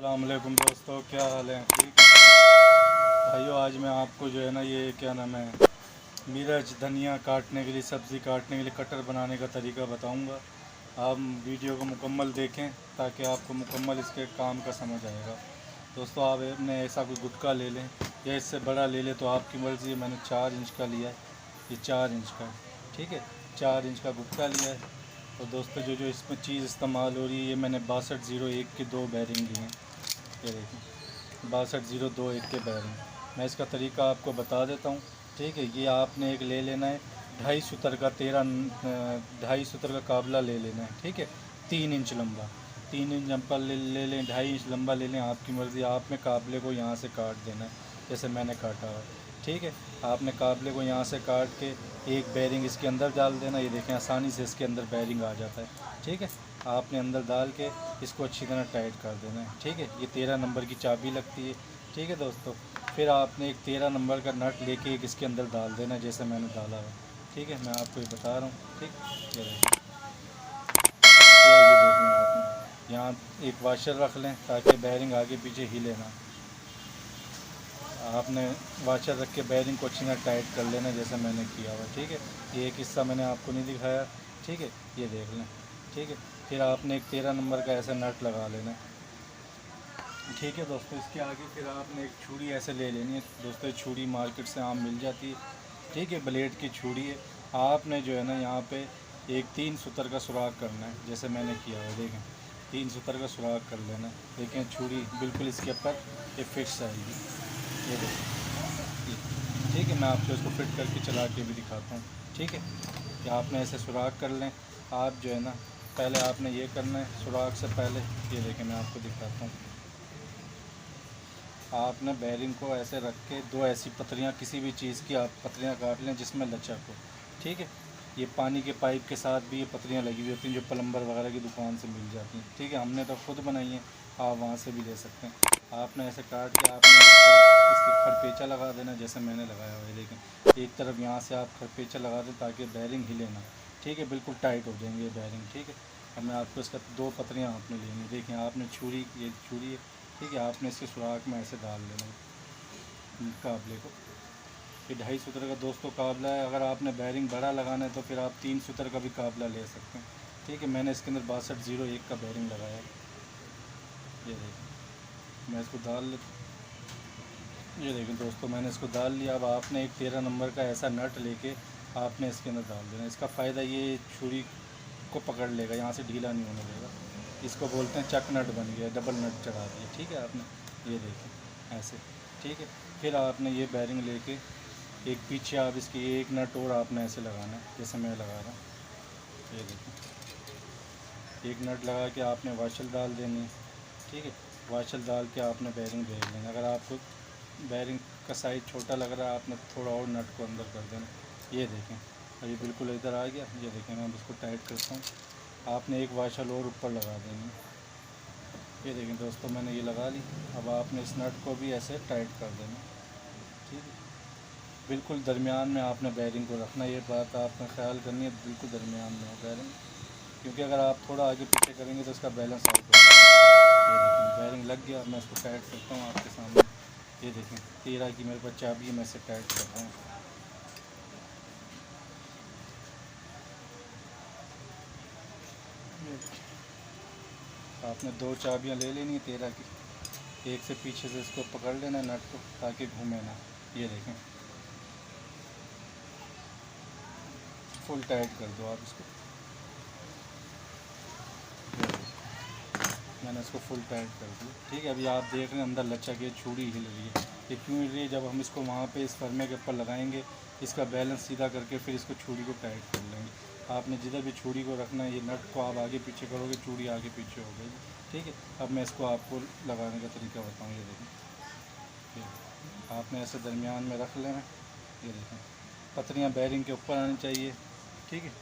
अस्सलाम वालेकुम दोस्तों, क्या हाल है? ठीक भाइयों, आज मैं आपको जो है ना ये क्या नाम है मिर्च धनिया काटने के लिए, सब्ज़ी काटने के लिए कटर बनाने का तरीका बताऊंगा। आप वीडियो को मुकम्मल देखें ताकि आपको मुकम्मल इसके काम का समझ आएगा। दोस्तों, आप अपने ऐसा कोई गुटका ले लें या इससे बड़ा ले लें तो आपकी मर्ज़ी है। मैंने 4 इंच का लिया है, ये 4 इंच का है, ठीक है। 4 इंच का गुटका लिया है। तो दोस्तों, जो जो इसमें चीज़ इस्तेमाल हो रही है, ये मैंने 6201 के 2 बैरिंग लिए हैं। ये देखिए 6201 के बैरिंग। मैं इसका तरीका आपको बता देता हूँ, ठीक है। ये आपने एक ले लेना है 2.5 सूत्र का 2.5 सूत्र का काबला ले लेना है, ठीक है। 3 इंच लंबा, 3 इंच लंबा ले लें, 2.5 इंच लंबा ले लें, आपकी मर्ज़ी। आपने काबले को यहाँ से काट देना है जैसे मैंने काटा हुआ, ठीक है। आपने काबले को यहाँ से काट के एक बैरिंग इसके अंदर डाल देना। ये देखें आसानी से इसके अंदर बैरिंग आ जाता है, ठीक है। आपने अंदर डाल के इसको अच्छी तरह टाइट कर देना है, ठीक है। ये 13 नंबर की चाबी लगती है, ठीक है दोस्तों। फिर आपने एक 13 नंबर का नट लेके एक इसके अंदर डाल देना जैसे मैंने डाला है, ठीक है। मैं आपको ये बता रहा हूँ, ठीक। ये देखिए, ये देखें आपने यहाँ एक वाशर रख लें ताकि बैरिंग आगे पीछे हिले ना। आपने वाशर रख के बैरिंग को अच्छी तरह टाइट कर लेना जैसे मैंने किया हुआ, ठीक है। ये एक हिस्सा मैंने आपको नहीं दिखाया, ठीक है, ये देख लें, ठीक है। फिर आपने एक 13 नंबर का ऐसा नट लगा लेना, ठीक है दोस्तों। इसके आगे फिर आपने एक छुरी ऐसे ले लेनी है दोस्तों। छुरी मार्केट से आम मिल जाती है, ठीक है, ब्लेड की छुरी है। आपने जो है ना यहाँ पे एक 3 सूत्र का सुराख करना है जैसे मैंने किया है। देखें 3 सूत्र का सुराख कर लेना है। देखें छुरी बिल्कुल इसके ऊपर ये फिक्स आएगी, ये देखें, ठीक है। मैं आपको इसको फिट करके चला के भी दिखाता हूँ, ठीक है। कि आपने ऐसे सुराख कर लें। आप जो है ना पहले आपने ये करना है सुराख से पहले, ये देखें मैं आपको दिखाता हूँ। आपने बैरिंग को ऐसे रख के 2 ऐसी पतलियाँ, किसी भी चीज़ की आप पतलियाँ काट लें जिसमें लचक हो, ठीक है। ये पानी के पाइप के साथ भी ये पतलियाँ लगी हुई होती हैं जो प्लम्बर वगैरह की दुकान से मिल जाती हैं, ठीक है। हमने तो खुद बनाई हैं, आप वहाँ से भी ले सकते हैं। आपने ऐसे काट के आपने एक तरफ इसके खरपेचा लगा देना जैसे मैंने लगाया हुआ है। देखें एक तरफ यहाँ से आप खरपेचा लगा दें ताकि बैरिंग हिले ना, ठीक है। बिल्कुल टाइट हो जाएंगे ये बैरिंग, ठीक है। अब मैं आपको इसका 2 पतलियाँ आपने लेनी। देखें आपने छुरी, ये छुरी है, ठीक है। आपने इसके सुराख में ऐसे डाल लेना काबले को। ये 2.5 सूत्र का दोस्तों काबला है। अगर आपने बैरिंग बड़ा लगाना है तो फिर आप 3 सूत्र का भी काबला ले सकते हैं, ठीक है। मैंने इसके अंदर 6201 का बैरिंग लगाया है। ये देखें मैं इसको डाल लेता हूँ। ये देखें दोस्तों मैंने इसको डाल लिया। अब आपने एक 13 नंबर का ऐसा नट लेके आपने इसके अंदर डाल देना। इसका फ़ायदा ये छुरी को पकड़ लेगा, यहाँ से ढीला नहीं होने देगा। इसको बोलते हैं चक नट बन गया, डबल नट चढ़ा दिया, ठीक है आपने। ये देखें ऐसे, ठीक है। फिर आपने ये बैरिंग लेके एक पीछे आप इसकी एक नट और आपने ऐसे लगाना है जैसे मैं लगा रहा हूँ। ये देखें एक नट लगा के आपने वाशल डाल देनी है, ठीक है। वाशल डाल के आपने बैरिंग भेज लेना। अगर आपको बैरिंग का साइज़ छोटा लग रहा है आपने थोड़ा और नट को अंदर कर देना। ये देखें अभी बिल्कुल इधर आ गया। ये देखें मैं इसको टाइट करता हूँ। आपने एक वाशल और ऊपर लगा देनी। ये देखें दोस्तों मैंने ये लगा ली। अब आपने इस नट को भी ऐसे टाइट कर देना, ठीक है। बिल्कुल दरमियान में आपने बैरिंग को रखना। ये बात आपने ख्याल करनी है, बिल्कुल दरमियान में हो बैरिंग, क्योंकि अगर आप थोड़ा आगे पीछे करेंगे तो इसका बैलेंस आउट हो जाएगा। ये देखें बैरिंग लग गया। मैं इसको टाइट करता हूँ आपके सामने। ये देखें 13 की मेरे पास चाबी है, मैं इसे टाइट कर रहा हूँ। आपने 2 चाबियाँ ले लेनी 13 की। एक से पीछे से इसको पकड़ लेना नट को ताकि घूमे ना। ये देखें फुल टाइट कर दो आप इसको। मैंने इसको फुल टाइट कर दिया, ठीक है। अभी आप देख रहे हैं अंदर लचक ये छुरी हिल रही है। ये क्यों हिल रही है? जब हम इसको वहाँ पे इस फरमे के ऊपर लगाएंगे इसका बैलेंस सीधा करके फिर इसको छुरी को टाइट कर लेंगे। आपने जिधर भी छुरी को रखना है, ये नट को आप आगे पीछे करोगे छुरी आगे पीछे हो गई, ठीक है। अब मैं इसको आपको लगाने का तरीका बताऊँ। ये देखें आपने ऐसे दरमियान में रख लेना। ये देखें पतलियाँ बैरिंग के ऊपर आनी चाहिए, ठीक है।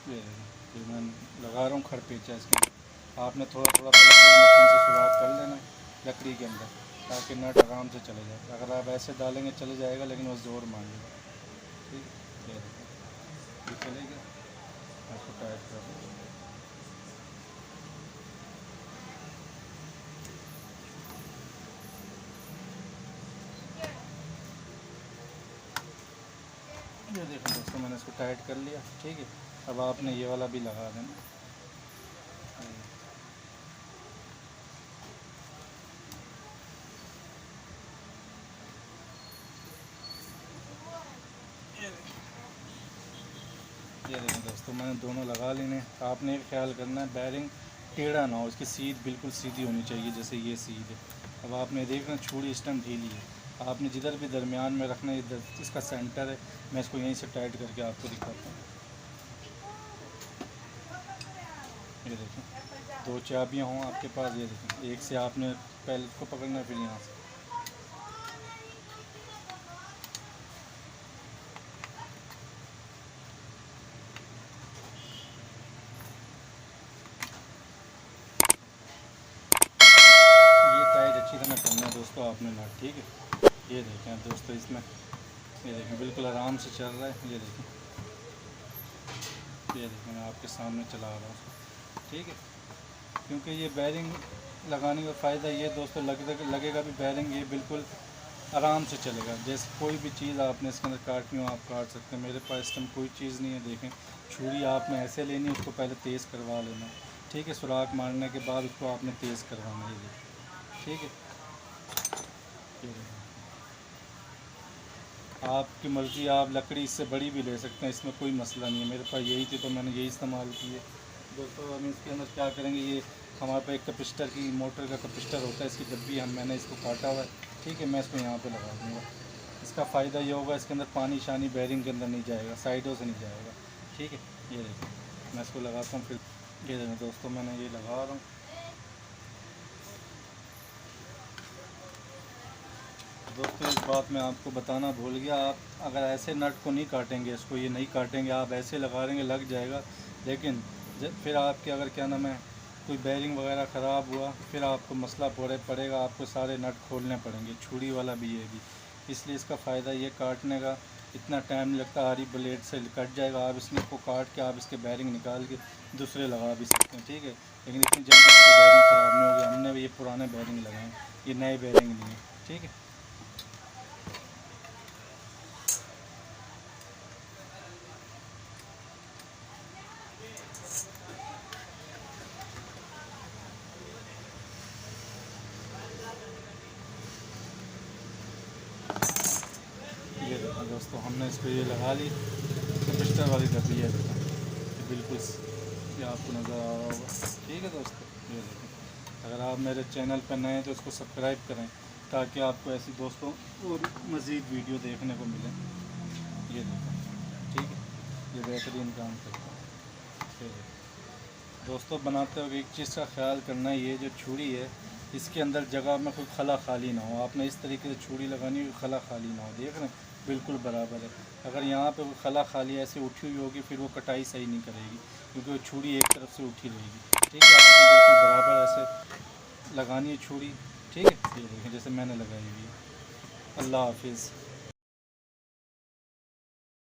ये देखें फिर मैं लगा रहा हूँ खरपेचा इसके अंदर। आपने थोड़ा थोड़ा पहले मशीन से सुराख कर लेना लकड़ी के अंदर ताकि नट आराम से चले जाए। अगर आप ऐसे डालेंगे चले जाएगा लेकिन वो ज़ोर मांगेगा, ठीक है। ये देखें ये चले गया। टाइट कर दें। ये देखो दोस्तों, मैंने इसको टाइट कर लिया। ठीक है, अब आपने ये वाला भी लगा देना। ये देखें दोस्तों, मैंने दोनों लगा लेने। आपने एक ख्याल करना है, बैरिंग टेढ़ा ना हो, इसकी सीध बिल्कुल सीधी होनी चाहिए, जैसे ये सीध है। अब आपने देखना छुरी इस टाइम ढीली है, आपने जिधर भी दरमियान में रखना है, इधर इसका सेंटर है। मैं इसको यहीं से टाइट करके आपको दिखाता हूँ। ये देखें, दो चाबियाँ हों आपके पास। ये देखें, एक से आपने पहले इसको पकड़ना है, फिर यहाँ से। ये टाइट अच्छी तरह करना है दोस्तों आपने नट। ठीक है, ये देखें दोस्तों, इसमें ये देखें बिल्कुल आराम से चल रहा है। ये देखें, ये देखें, मैं आपके सामने चला रहा हूँ। ठीक है, क्योंकि ये बैरिंग लगाने का फ़ायदा ये दोस्तों, लगेगा भी बैरिंग ये बिल्कुल आराम से चलेगा। जैसे कोई भी चीज़ आपने इसके अंदर काटनी हो आप काट सकते हैं। मेरे पास इस टाइम कोई चीज़ नहीं है। देखें, छुरी आपने ऐसे लेनी है, उसको पहले तेज़ करवा लेना। ठीक है, सुराख मारने के बाद उसको आपने तेज़ करवाना है। ये ठीक है, ये आपकी मर्ज़ी, आप लकड़ी इससे बड़ी भी ले सकते हैं, इसमें कोई मसला नहीं है। मेरे पास यही थी तो मैंने यही इस्तेमाल की है दोस्तों। हम इसके अंदर क्या करेंगे, ये हमारे पास एक कैपेसिटर की मोटर का कैपेसिटर होता है, इसकी डब्बी मैंने इसको काटा हुआ है। ठीक है, मैं इसको यहाँ पे लगा दूँगा। इसका फ़ायदा ये होगा, इसके अंदर पानी शानी बैरिंग के अंदर नहीं जाएगा, साइडों से नहीं जाएगा। ठीक है, ये देखिए मैं इसको लगाता हूँ। फिर ये देखें दोस्तों, मैंने ये लगा रहा हूँ। दोस्तों एक बात मैं आपको बताना भूल गया, आप अगर ऐसे नट को नहीं काटेंगे, इसको ये नहीं काटेंगे, आप ऐसे लगा देंगे लग जाएगा, लेकिन फिर आपके अगर क्या नाम है कोई बैरिंग वगैरह ख़राब हुआ, फिर आपको मसला पड़ेगा, आपको सारे नट खोलने पड़ेंगे, छुरी वाला भी ये भी। इसलिए इसका फ़ायदा ये काटने का इतना टाइम नहीं लगता, आरी ब्लेड से कट जाएगा। आप इसमें को काट के आप इसके बैरिंग निकाल के दूसरे लगा भी सकते हैं। ठीक है, लेकिन इतनी जल्दी इसकी बैरिंग ख़राब नहीं होगी। हमने ये पुराने बैरिंग लगाए, ये नए बैरिंग नहीं है। ठीक है, ये देखो दोस्तों, हमने इस पर ये लगा ली, कैपेसिटर वाली डब्बी है। देखो ये बिल्कुल ये आपको नज़र आ रहा होगा। ठीक है दोस्तों, ये देखें, अगर आप मेरे चैनल पर नए हैं तो इसको सब्सक्राइब करें, ताकि आपको ऐसी दोस्तों और मज़ीद वीडियो देखने को मिले। ये देखो, ठीक है, ये बेहतरीन काम करता है। ठीक है दोस्तों, बनाते वक्त एक चीज़ का ख्याल करना, ये जो छुरी है इसके अंदर जगह में कोई खला खाली ना हो। आपने इस तरीके से छुरी लगानी है, खला खाली ना हो। देख रहे हैं, बिल्कुल बराबर है। अगर यहाँ पे कोई खला खाली ऐसे उठी हुई होगी, फिर वो कटाई सही नहीं करेगी, क्योंकि वो छुरी एक तरफ से उठी रहेगी। ठीक है, आपने बिल्कुल बराबर ऐसे लगानी है छुरी। ठीक है, ये देखें जैसे मैंने लगाई हुई है। अल्लाह हाफिज़।